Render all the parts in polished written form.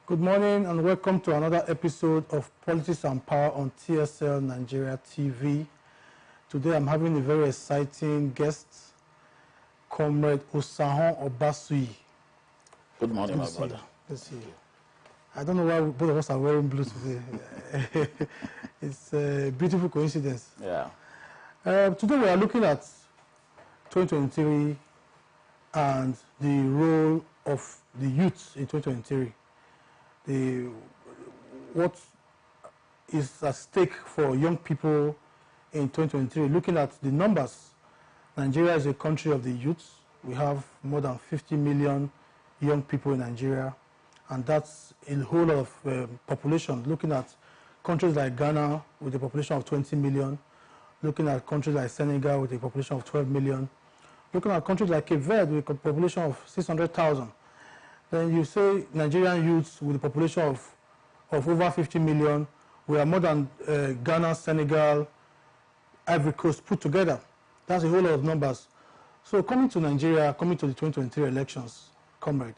Good morning and welcome to another episode of Politics and Power on TSL Nigeria TV. Today I'm having a very exciting guest, Comrade Osahon Obasuyi. Good morning, my brother. Good to see you. I don't know why both of us are wearing blue today. It's a beautiful coincidence. Yeah. Today we are looking at 2023 and the role of the youth in 2023. What is at stake for young people in 2023. Looking at the numbers, Nigeria is a country of the youth. We have more than 50 million young people in Nigeria, and that's a whole lot of population. Looking at countries like Ghana with a population of 20 million, looking at countries like Senegal with a population of 12 million, looking at countries like Cape Verde with a population of 600,000. Then you say Nigerian youths with a population of over 50 million, we are more than Ghana, Senegal, Ivory Coast put together. That's a whole lot of numbers. So coming to Nigeria, coming to the 2023 elections, comrade,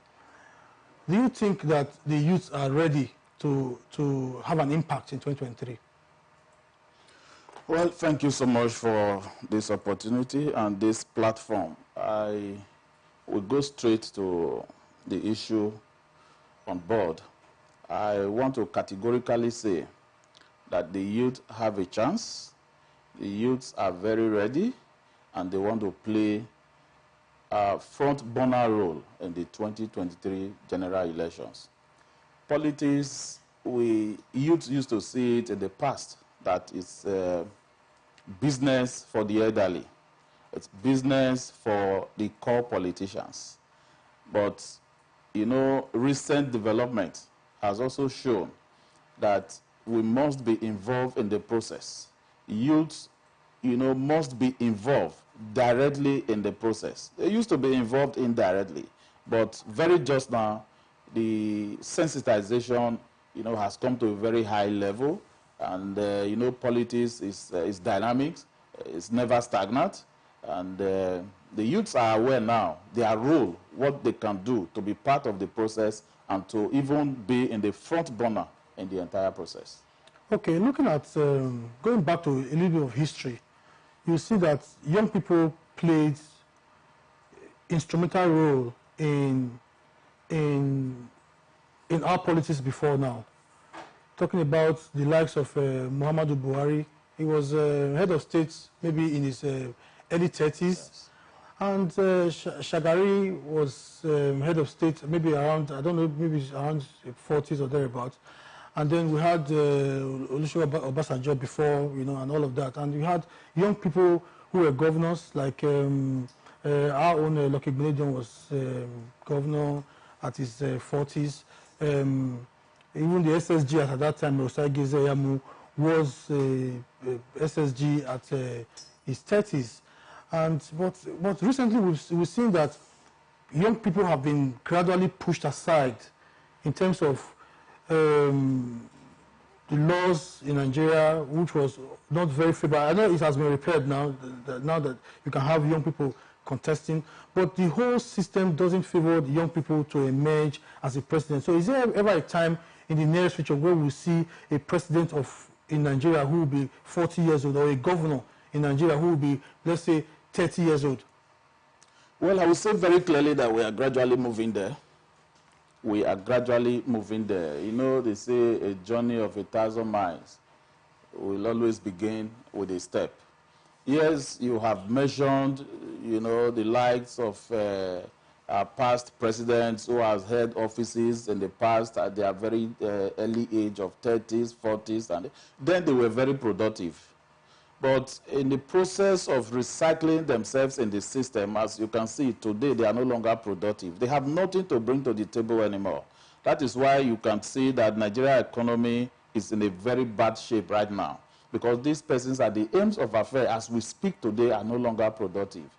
do you think that the youths are ready to have an impact in 2023? Well, thank you so much for this opportunity and this platform. I will go straight to the issue on board. I want to categorically say that the youth have a chance, the youths are very ready, and they want to play a front burner role in the 2023 general elections. Politics, youth used to see it in the past, that it's business for the elderly. It's business for the core politicians. But you know, recent development has also shown that we must be involved in the process. Youths, you know, must be involved directly in the process. They used to be involved indirectly, but very just now, the sensitization, you know, has come to a very high level, and you know, politics is dynamic, it's never stagnant, and the youths are aware now, their role, what they can do to be part of the process and to even be in the front burner in the entire process. Okay, looking at, going back to a little bit of history, you see that young people played instrumental role in our politics before now. Talking about the likes of Muhammadu Buhari, he was head of state maybe in his early 30s. Yes. And Shagari was head of state maybe around, I don't know, maybe around 40s or thereabouts. And then we had Olusegun Obasanjo before, you know, and all of that. And we had young people who were governors, like our own Lucky Benedion was governor at his 40s. Even the SSG at that time, Osahon Yamu, was SSG at his 30s. And but recently we've seen that young people have been gradually pushed aside in terms of the laws in Nigeria, which was not very favorable. I know it has been repaired now, now that you can have young people contesting, but the whole system doesn't favor the young people to emerge as a president. So is there ever a time in the nearest future where we'll see a president in Nigeria who will be 40 years old, or a governor in Nigeria who will be, let's say, 30 years old? Well, I will say very clearly that we are gradually moving there. We are gradually moving there. You know, they say a journey of 1,000 miles will always begin with a step. Yes, you have mentioned, you know, the likes of our past presidents who have held offices in the past at their very early age of 30s, 40s, and then they were very productive. But in the process of recycling themselves in the system, as you can see today, they are no longer productive. They have nothing to bring to the table anymore. That is why you can see that Nigeria economy is in a very bad shape right now, because these persons at the aims of affairs, as we speak today, are no longer productive.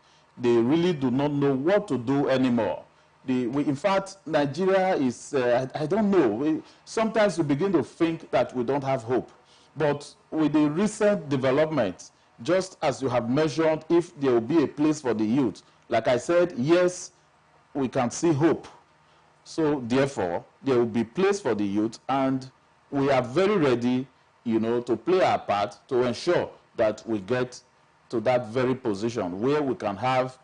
They really do not know what to do anymore. In fact, Nigeria is, I don't know, sometimes we begin to think that we don't have hope. But with the recent development, just as you have mentioned, if there will be a place for the youth, like I said, yes, we can see hope. So therefore, there will be place for the youth, and we are very ready, you know, to play our part to ensure that we get to that very position where we can have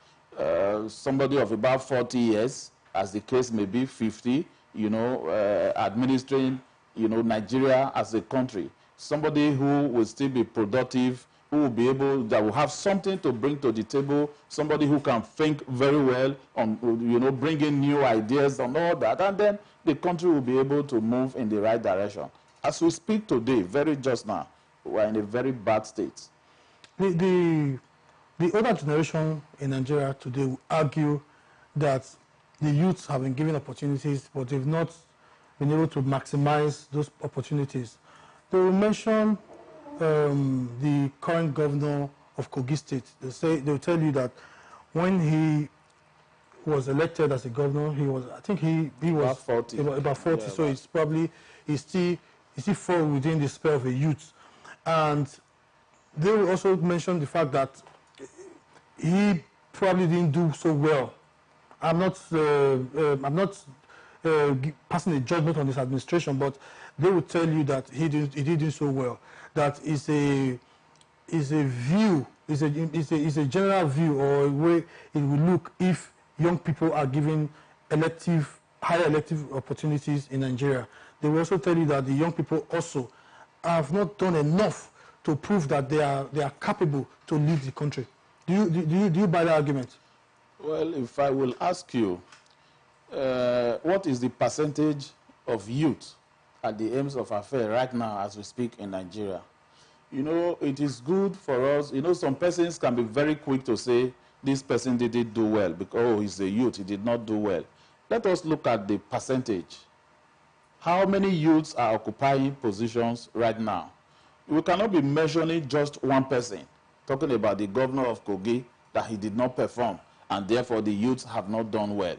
somebody of about 40 years, as the case may be, 50, you know, administering, you know, Nigeria as a country. Somebody who will still be productive, who will be able, that will have something to bring to the table, somebody who can think very well on, you know, bringing new ideas and all that, and then the country will be able to move in the right direction. As we speak today, very just now, we are in a very bad state. The older generation in Nigeria today will argue that the youths have been given opportunities, but they've not been able to maximize those opportunities. They will mention the current governor of Kogi State. They'll tell you that when he was elected as a governor, he was, I think he was about 40. Yeah, so it's probably he still fall within the spell of a youth. And they will also mention the fact that he probably didn't do so well. I'm not passing a judgment on his administration, but they will tell you that he didn't so well. That is a view, is a general view, or a way it will look if young people are given higher elective opportunities in Nigeria. They will also tell you that the young people also have not done enough to prove that they are capable to lead the country. Do you buy that argument? Well, if I will ask you, what is the percentage of youth at the aims of affair right now as we speak in Nigeria? You know, it is good for us. You know, some persons can be very quick to say, this person didn't do well because, oh, he's a youth, he did not do well. Let us look at the percentage. How many youths are occupying positions right now? We cannot be measuring just one person, talking about the governor of Kogi, that he did not perform, and therefore the youths have not done well.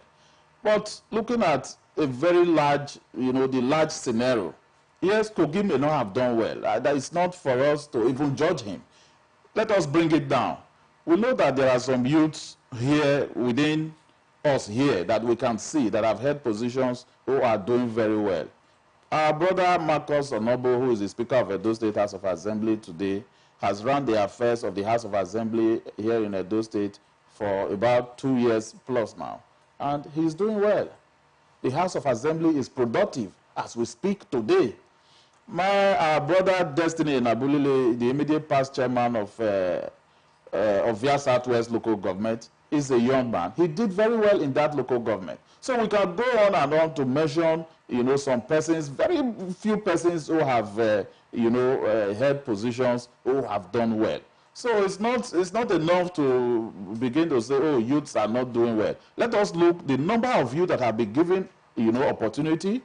But looking at a very large, you know, the large scenario, yes, Kogi may not have done well. That is not for us to even judge him. Let us bring it down. We know that there are some youths here within us here that we can see that have held positions who are doing very well. Our brother Marcus Onobo, who is the Speaker of Edo State House of Assembly today, has run the affairs of the House of Assembly here in Edo State for about 2 years plus now. And he's doing well. The House of Assembly is productive as we speak today. Our brother Destiny Nabulile, the immediate past chairman of Via Southwest local government, is a young man. He did very well in that local government. So we can go on and on to mention, you know, some persons, very few persons who have, you know, held positions who have done well. So it's not enough to begin to say, oh, youths are not doing well. Let us look the number of youth that have been given, you know, opportunity,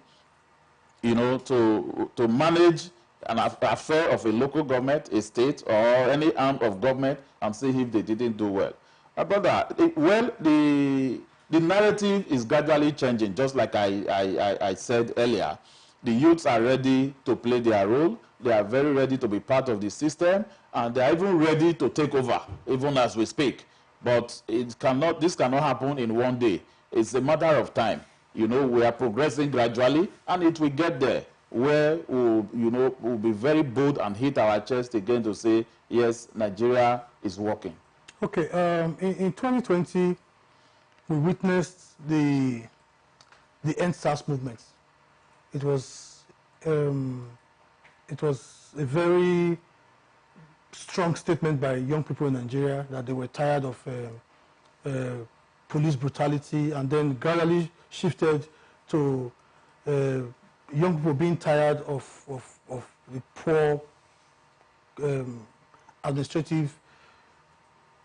you know, to manage an affair of a local government, a state, or any arm of government, and see if they didn't do well. Brother, well, the narrative is gradually changing, just like I said earlier. The youths are ready to play their role. They are very ready to be part of the system, and they are even ready to take over, even as we speak. But this cannot happen in one day. It's a matter of time. You know, we are progressing gradually, and it will get there where we'll be very bold and hit our chest again to say, yes, Nigeria is working. Okay, in 2020, we witnessed the End SARS movement. It was a very strong statement by young people in Nigeria that they were tired of police brutality, and then gradually shifted to young people being tired of the poor administrative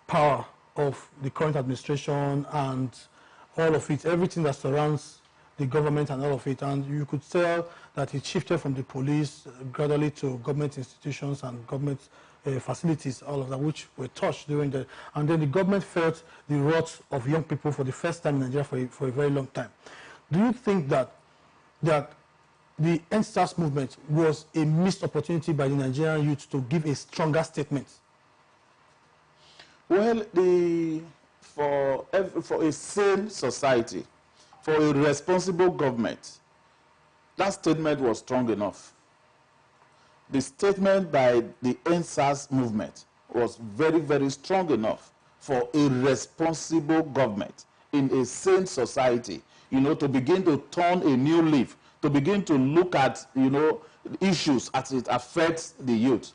power of the current administration and all of it, everything that surrounds the government and all of it. And you could tell that it shifted from the police gradually to government institutions and government facilities, all of that, which were touched during the... And then the government felt the wrath of young people for the first time in Nigeria for a very long time. Do you think that the End SARS movement was a missed opportunity by the Nigerian youth to give a stronger statement? Well, for a sane society, for a responsible government, that statement was strong enough. The statement by the NSAS movement was very, very strong enough for a responsible government in a sane society, you know, to begin to turn a new leaf, to begin to look at, you know, issues as it affects the youth.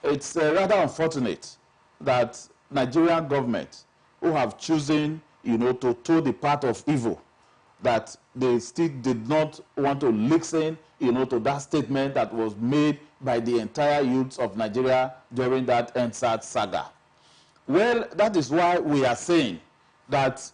It's rather unfortunate that Nigerian government, who have chosen, you know, to toe the path of evil, that they still did not want to listen, you know, to that statement that was made by the entire youth of Nigeria during that NSAT saga. Well, that is why we are saying that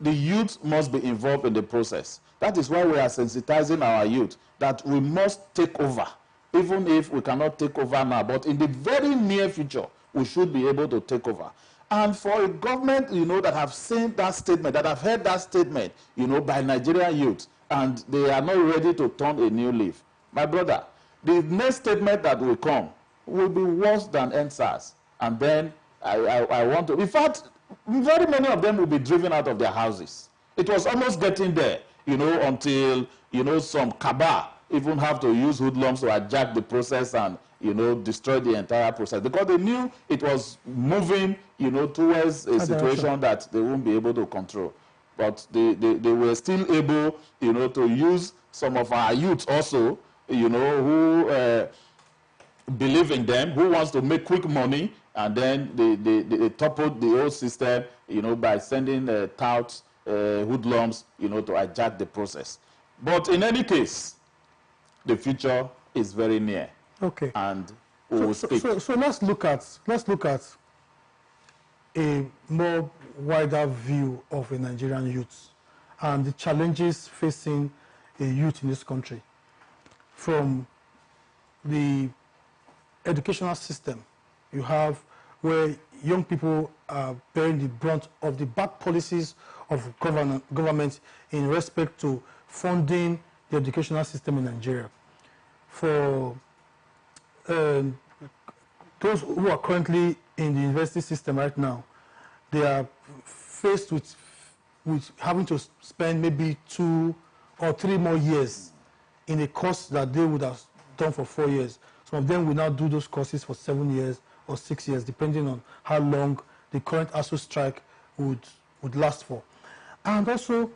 the youth must be involved in the process. That is why we are sensitizing our youth that we must take over, even if we cannot take over now. But in the very near future, we should be able to take over. And for a government, you know, that have seen that statement, that have heard that statement, you know, by Nigerian youth, and they are not ready to turn a new leaf. My brother, the next statement that will come will be worse than NSAS. And then I want to, in fact, very many of them will be driven out of their houses. It was almost getting there, you know, until, you know, some cabal even have to use hoodlums to hijack the process and, you know, destroy the entire process, because they knew it was moving, you know, towards a situation that they won't be able to control. But they were still able, you know, to use some of our youth also, you know, who believe in them, who wants to make quick money, and then they toppled the whole system, you know, by sending touts, hoodlums, you know, to hijack the process. But in any case, the future is very near. Okay. And we will speak. So let's look at a more wider view of a Nigerian youth and the challenges facing a youth in this country. From the educational system, you have where young people are bearing the brunt of the bad policies of government in respect to funding the educational system in Nigeria. For those who are currently in the university system right now, they are faced with having to spend maybe 2 or 3 more years in a course that they would have done for 4 years. Some of them will now do those courses for 7 years or 6 years, depending on how long the current ASU strike would last for. And also,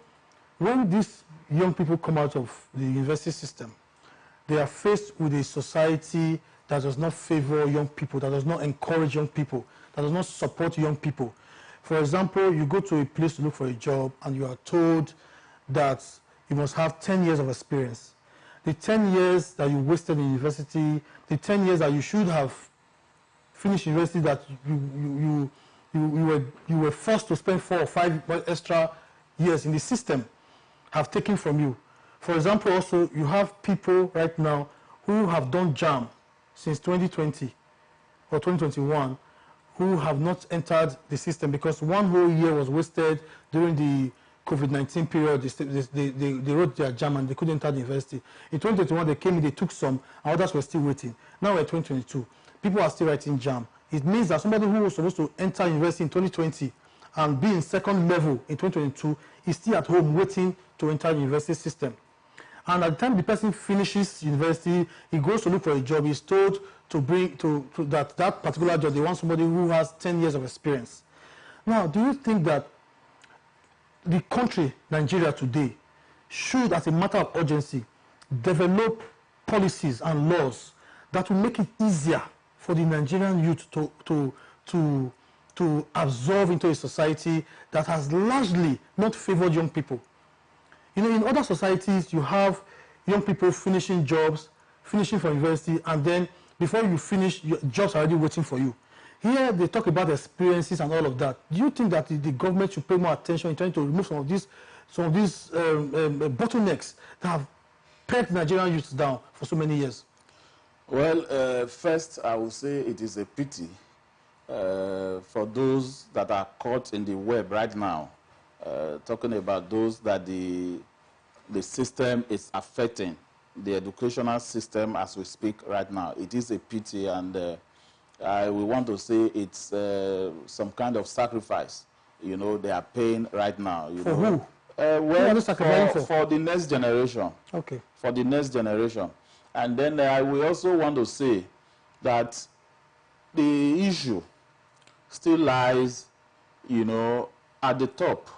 when these young people come out of the university system, they are faced with a society that does not favor young people, that does not encourage young people, that does not support young people. For example, you go to a place to look for a job and you are told that you must have 10 years of experience. The 10 years that you wasted in university, the 10 years that you should have finished university, that you were forced to spend 4 or 5 extra years in the system, have taken from you. For example, also, you have people right now who have done JAM since 2020 or 2021 who have not entered the system because 1 whole year was wasted during the COVID-19 period. They wrote their JAM and they couldn't enter the university. In 2021, they came in, they took some, and others were still waiting. Now we're 2022. People are still writing JAM. It means that somebody who was supposed to enter university in 2020 and be in second level in 2022 is still at home waiting to enter the university system. And at the time the person finishes university, he goes to look for a job, he's told to bring that particular job, they want somebody who has 10 years of experience. Now, do you think that the country, Nigeria today, should, as a matter of urgency, develop policies and laws that will make it easier for the Nigerian youth to absorb into a society that has largely not favored young people? You know, in other societies, you have young people finishing jobs, finishing from university, and then before you finish, your jobs are already waiting for you. Here, they talk about experiences and all of that. Do you think that the government should pay more attention in trying to remove some of these bottlenecks that have pegged Nigerian youth down for so many years? Well, first, I will say it is a pity for those that are caught in the web right now, talking about those that the system is affecting, the educational system as we speak right now. It is a pity, and we want to say it's some kind of sacrifice, you know, they are paying right now. You for know, Well, for? For the next generation. Okay. For the next generation. And then I will also want to say that the issue still lies, you know, at the top.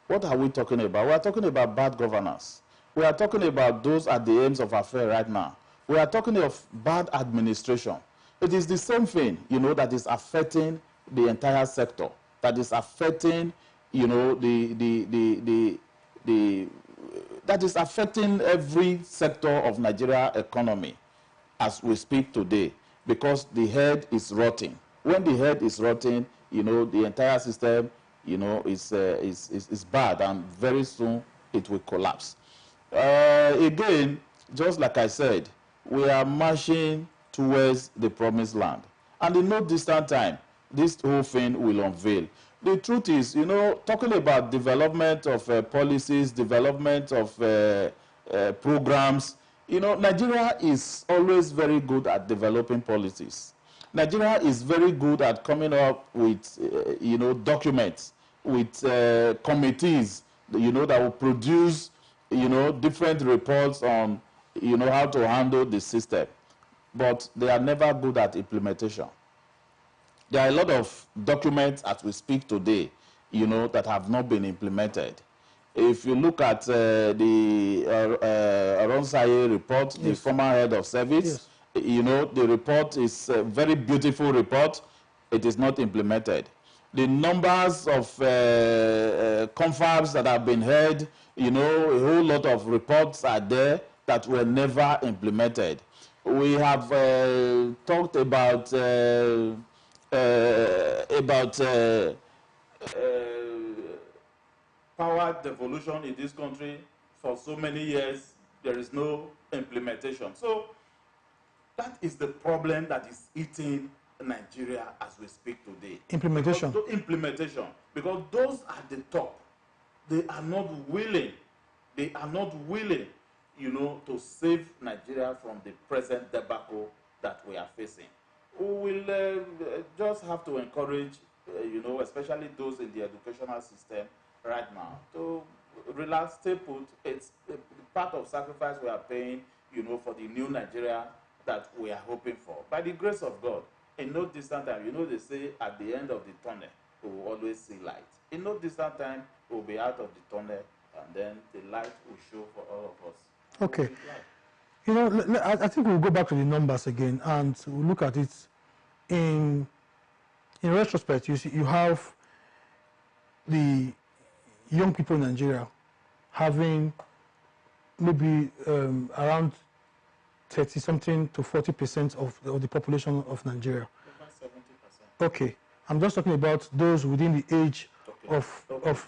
What are we talking about? We are talking about bad governance. We are talking about those at the aims of affairs right now. We are talking of bad administration. It is the same thing, you know, that is affecting the entire sector, that is affecting, you know, that is affecting every sector of Nigeria economy as we speak today, because the head is rotting. When the head is rotting, you know, the entire system, you know, is bad, and very soon it will collapse. Again, just like I said, we are marching towards the promised land. And in no distant time, this whole thing will unveil. The truth is, you know, talking about development of policies, development of programs, you know, Nigeria is always very good at developing policies. Nigeria is very good at coming up with, you know, documents, with committees, you know, that will produce, you know, different reports on, you know, how to handle the system. But they are never good at implementation. There are a lot of documents as we speak today, you know, that have not been implemented. If you look at the Osahon report, yes, the former head of service, yes, you know, the report is a very beautiful report. It is not implemented. The numbers of confabs that have been held, you know, a whole lot of reports are there that were never implemented. We have talked about power devolution in this country for so many years. There is no implementation. So that is the problem that is eating Nigeria as we speak today. Implementation. Implementation. Because those at the top, they are not willing. They are not willing, you know, to save Nigeria from the present debacle that we are facing. We will just have to encourage, you know, especially those in the educational system right now, to relax, stay put. It's part of sacrifice we are paying, you know, for the new Nigeria that we are hoping for. By the grace of God, in no distant time, you know, they say at the end of the tunnel, we will always see light. In no distant time, we will be out of the tunnel, and then the light will show for all of us. Okay. You know, I think we'll go back to the numbers again, and we'll look at it in retrospect. You see, you have the young people in Nigeria having maybe around 30-something to 40% of the population of Nigeria. About 70%. Okay, I'm just talking about those within the age of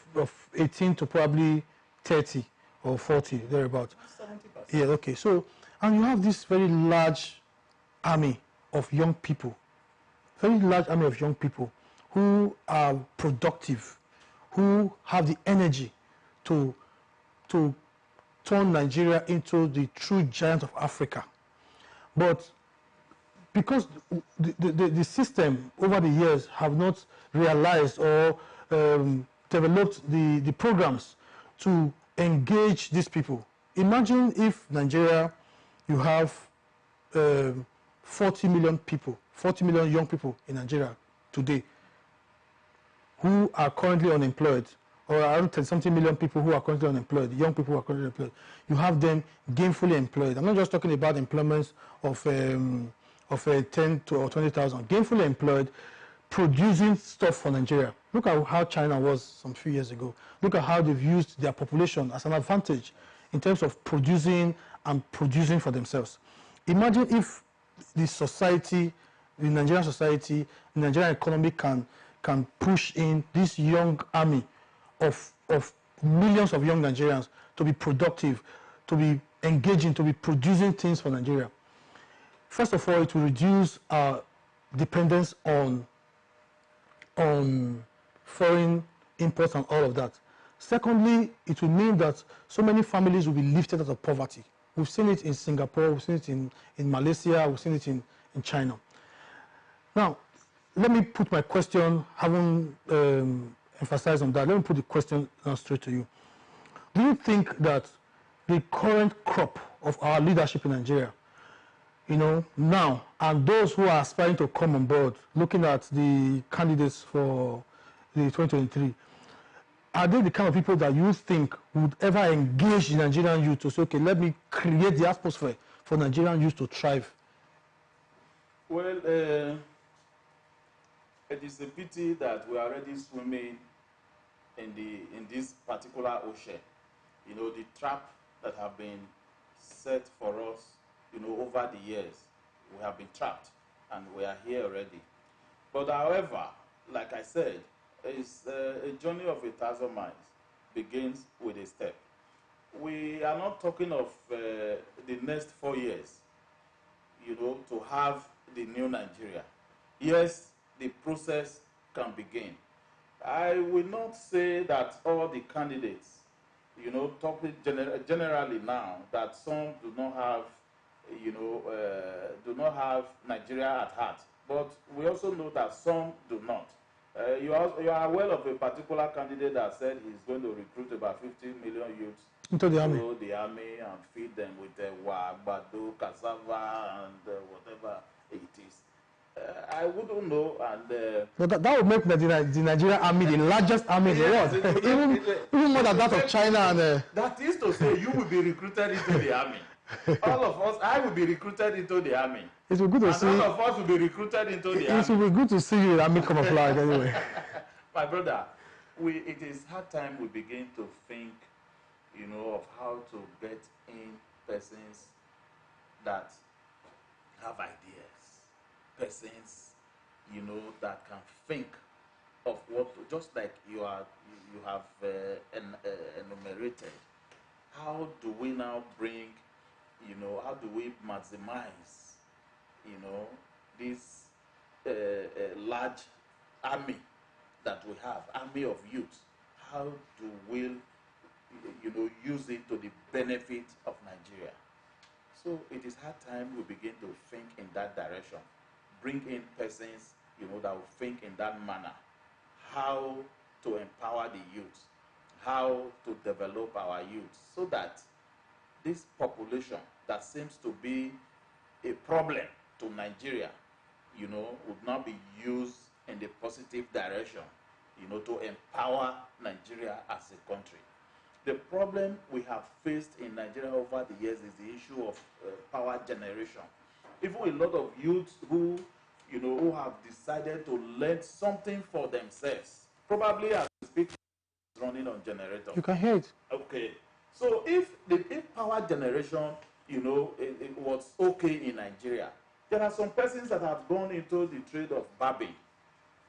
18 to probably 30 or 40, thereabout. 70%. Yeah, okay. So, and you have this very large army of young people, very large army of young people who are productive, who have the energy to turn Nigeria into the true giant of Africa. But because the system over the years have not realized or developed the programs to engage these people. Imagine if Nigeria, you have 40 million people, 40 million young people in Nigeria today who are currently unemployed, or around 10-something million people who are currently unemployed, young people who are currently employed. You have them gainfully employed. I'm not just talking about employments of 10 to or 20,000, gainfully employed, producing stuff for Nigeria. Look at how China was some few years ago. Look at how they've used their population as an advantage in terms of producing for themselves. Imagine if the society, the Nigerian society, the Nigerian economy can push in this young army of millions of young Nigerians to be productive, to be engaging, to be producing things for Nigeria. First of all, it will reduce our dependence on foreign imports and all of that. Secondly, it will mean that so many families will be lifted out of poverty. We've seen it in Singapore, we've seen it in Malaysia, we've seen it in China. Now, let me put my question, having emphasized on that, let me put the question now straight to you. do you think that the current crop of our leadership in Nigeria, now, and those who are aspiring to come on board, looking at the candidates for the 2023, are they the kind of people that you think would ever engage the Nigerian youth to say, okay, let me create the atmosphere for Nigerian youth to thrive? Well, it is a pity that we are already swimming in this particular ocean. The trap that have been set for us, over the years, we have been trapped, and we are here already. But however, like I said, it's a journey of 1,000 miles begins with a step. We are not talking of the next 4 years, to have the new Nigeria. Yes, the process can begin. I will not say that all the candidates, talking generally now, that some do not have, Nigeria at heart. But we also know that some do not. You are aware of a particular candidate that said he's going to recruit about 50 million youths into the army, and feed them with wagbado, cassava, and whatever it is. I wouldn't know, and but that would make the Nigerian army the largest army in the world, even more than that of China. And that is to say, you will be recruited into the army. All of us, I will be recruited into the army. It will be good to see. All of us will be recruited into the army. It will be good to see you in army camouflage anyway. My brother, it is hard time we begin to think, of how to get in persons that have ideas, persons, that can think of what, just like you have enumerated. How do we now bring, how do we maximize, this large army that we have, army of youth? How do we, use it to the benefit of Nigeria? So it is hard time we begin to think in that direction. Bring in persons, that will think in that manner. How to empower the youth, how to develop our youth, so that this population that seems to be a problem to Nigeria, would not be used in the positive direction, to empower Nigeria as a country. The problem we have faced in Nigeria over the years is the issue of power generation. Even a lot of youths who have decided to learn something for themselves, probably as we speak, running on generator. You can hear it. Okay. So if power generation, it was okay in Nigeria, there are some persons that have gone into the trade of barbing,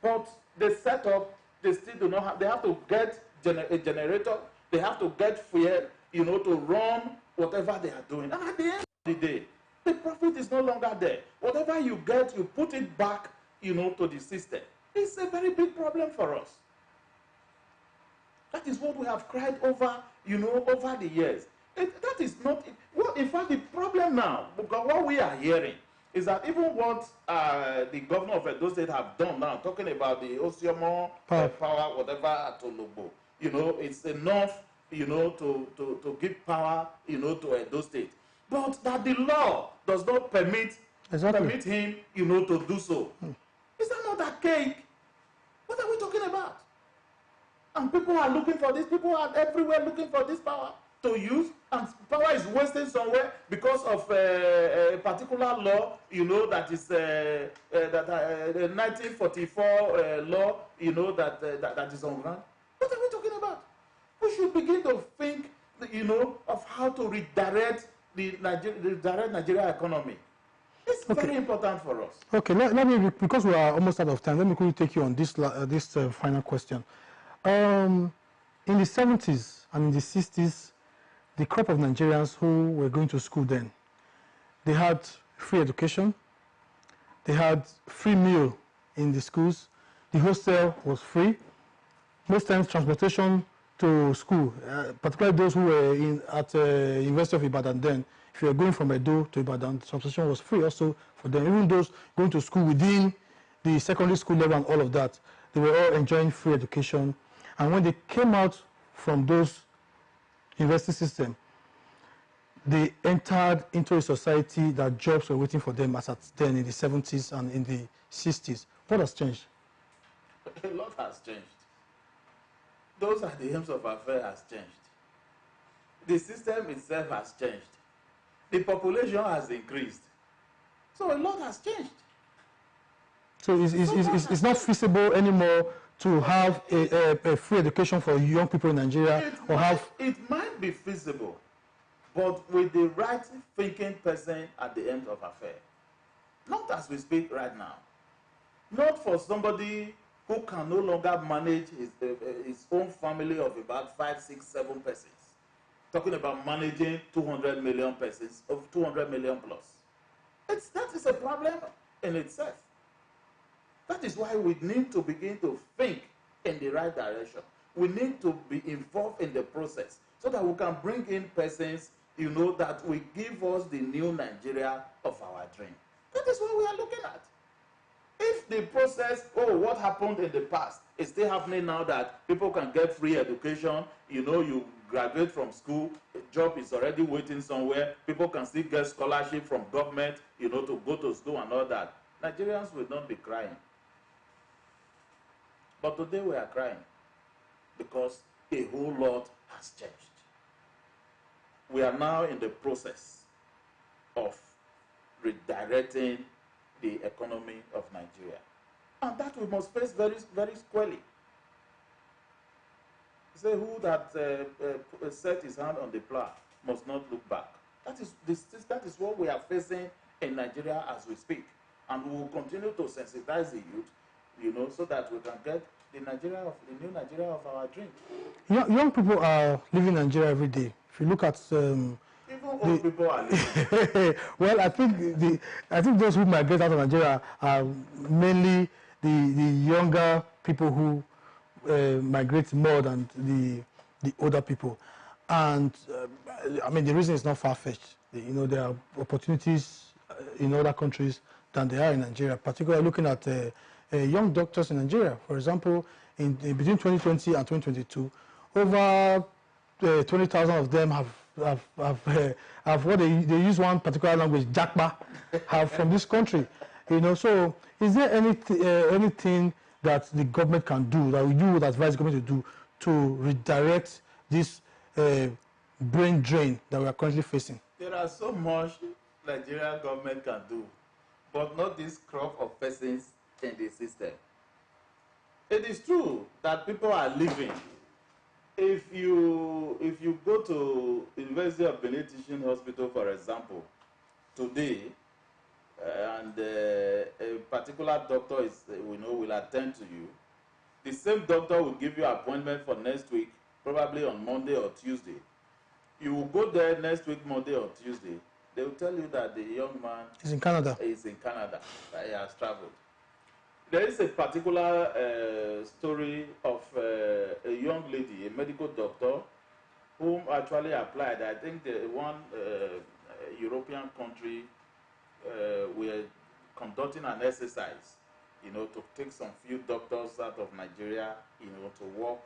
but they set up, they still do not have, they have to get a generator, they have to get fuel, to run whatever they are doing. And at the end of the day, the profit is no longer there. Whatever you get, you put it back, to the system. It's a very big problem for us. That is what we have cried over, over the years. That is not, well, in fact, the problem now, because what we are hearing is that even what the governor of Edo State have done now, talking about the Osahon power, whatever, at Ologbo, it's enough, to give power, to Edo State. But that the law does not permit him, to do so. Is that not archaic? What are we talking about? And people are looking for this. People are everywhere looking for this power to use. And power is wasted somewhere because of a particular law, that is the 1944 law, that is on ground. What are we talking about? We should begin to think, of how to redirect the Nigeria economy. It's very important for us. Okay, let me, because we are almost out of time, let me quickly take you on this final question. In the 70s and in the 60s, the crop of Nigerians who were going to school then, they had free education, they had free meal in the schools, the hostel was free, most times transportation to school, particularly those who were at University of Ibadan then. If you were going from Edo to Ibadan, transportation was free also for them. Even those going to school within the secondary school level and all of that, they were all enjoying free education. And when they came out from those university system, they entered into a society that jobs were waiting for them as at then in the 70s and in the 60s. What has changed? A lot has changed. Those are the aims of affairs has changed. The system itself has changed. The population has increased. So a lot has changed. So it's not feasible anymore to have a free education for young people in Nigeria It might be feasible, but with the right thinking person at the end of affairs. Not as we speak right now. Not for somebody who can no longer manage his own family of about 5, 6, 7 persons. Talking about managing 200 million persons, of 200 million plus. That is a problem in itself. That is why we need to begin to think in the right direction. We need to be involved in the process so that we can bring in persons, that will give us the new Nigeria of our dream. That is what we are looking at. If the process, what happened in the past is still happening now, that people can get free education, you graduate from school, a job is already waiting somewhere, people can still get scholarship from government, to go to school and all that, Nigerians will not be crying. But today we are crying because a whole lot has changed. We are now in the process of redirecting the economy of Nigeria. And that we must face very, very squarely. Say, who that set his hand on the plow must not look back. That is what we are facing in Nigeria as we speak. And we will continue to sensitize the youth, so that we can get the new Nigeria of our dream. Young people are living in Nigeria every day. If you look at even old people are living. Well, I think those who migrate out of Nigeria are mainly the younger people who migrate more than the older people. And the reason is not far-fetched. There are opportunities in other countries than they are in Nigeria, particularly looking at young doctors in Nigeria. For example, in between 2020 and 2022, over 20,000 of them have what they use one particular language, Jakba, have from this country. So is there anything that the government can do, that you would advise the government to do, to redirect this brain drain that we are currently facing? There are so much Nigerian government can do, but not this crop of persons in the system. It is true that people are living. If you go to University of Benin Teaching Hospital, for example, today, and a particular doctor will attend to you, the same doctor will give you an appointment for next week, probably on Monday or Tuesday. You will go there next week, Monday or Tuesday. They will tell you that the young man is in Canada. That he has traveled. There is a particular story of a young lady, a medical doctor, whom actually applied. I think one European country were conducting an exercise, to take some few doctors out of Nigeria, to work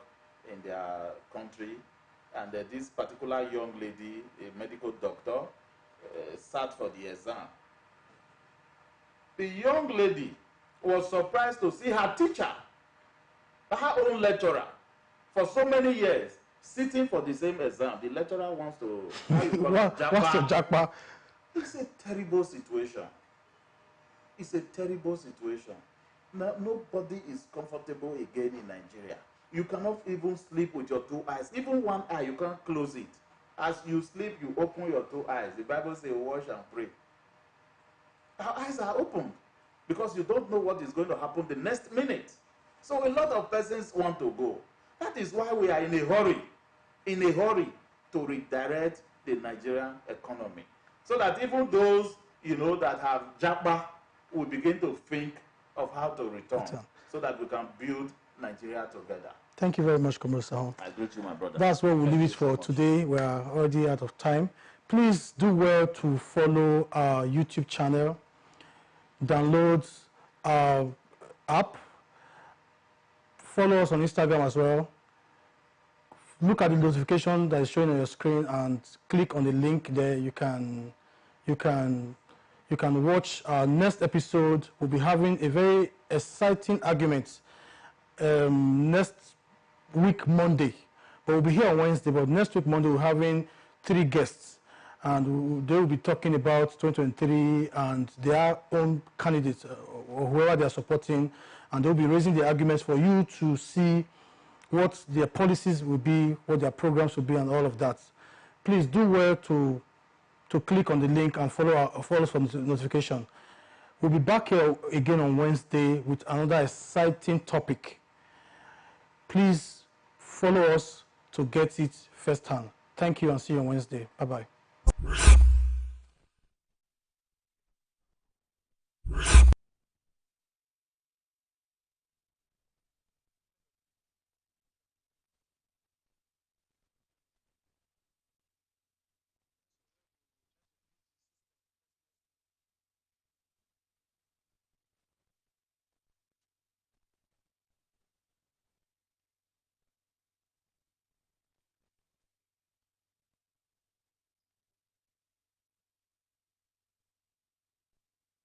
in their country. And this particular young lady, a medical doctor, sat for the exam. The young lady was surprised to see her teacher, her own lecturer, for so many years, sitting for the same exam. The lecturer wants to Jakba. It's a terrible situation. It's a terrible situation. Now, nobody is comfortable again in Nigeria. You cannot even sleep with your two eyes. Even one eye, you can't close it. As you sleep, you open your two eyes. The Bible says, wash and pray. Our eyes are opened because you don't know what is going to happen the next minute. So a lot of persons want to go. That is why we are in a hurry to redirect the Nigerian economy. So that even those, that have Japa will begin to think of how to return so that we can build Nigeria together. Thank you very much, Comrade Osahon. I greet you, my brother. That's what we'll leave it for today. We are already out of time. Please do well to follow our YouTube channel, download our app, follow us on Instagram as well, look at the notification that is showing on your screen and click on the link there. You can watch our next episode. We'll be having a very exciting argument next week Monday, but we'll be here on Wednesday. But next week Monday we're having 3 guests, and they will be talking about 2023 and their own candidates or whoever they are supporting, and they'll be raising the arguments for you to see what their policies will be, what their programs will be, and all of that. Please do well to click on the link and follow us for notification. We'll be back here again on Wednesday with another exciting topic. Please follow us to get it firsthand. Thank you and see you on Wednesday. Bye-bye.